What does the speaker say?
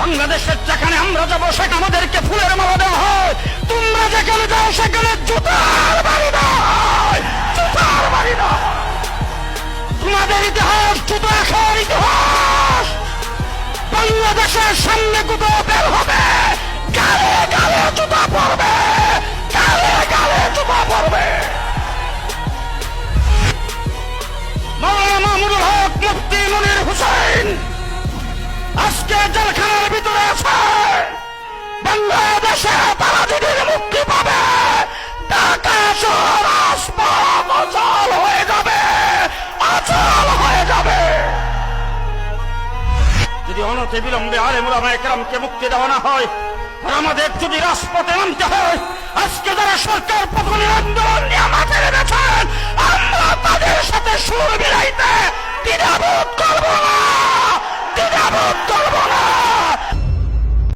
বাংলাদেশের যেখানে আমরা যাবো সেখানে আমাদেরকে ফুলের মালা দেওয়া হয়, তোমরা যেখানে যাও সেখানে জুতার বাড়ি দেওয়া হয়, জুতার বাড়ি দেওয়া হয়। তোমাদের ইতিহাস জুতা খাওয়ার ইতিহাস। বাংলাদেশের সামনে কোথাও বের হবে, গালে গালে জুতা পড়বে, গালে গালে জুতা পড়বে। মাওলানা মামুনুল হক, মুফতি মনির হোসেন আজকে জেলখানার ভিতরে আছে। বাংলাদেশে তারা যদি মুক্তি পাবে, ঢাকা শহর রাজপথ অচল হয়ে যাবে, অচল হয়ে যাবে। যদি অনতি বিলম্বে আলেম উলামায়ে কেরামকে মুক্তি দেওয়া না হয়, আর আমাদের যদি রাজপথে নামতে হয়, আজকে যারা সরকার পতনের আন্দোলন নিয়ে মাঠে নেমেছেন, আমরা তাদের সাথে সুর মিলাইতে দ্বিধাবোধ করব না, দ্বিধাবোধ করব না।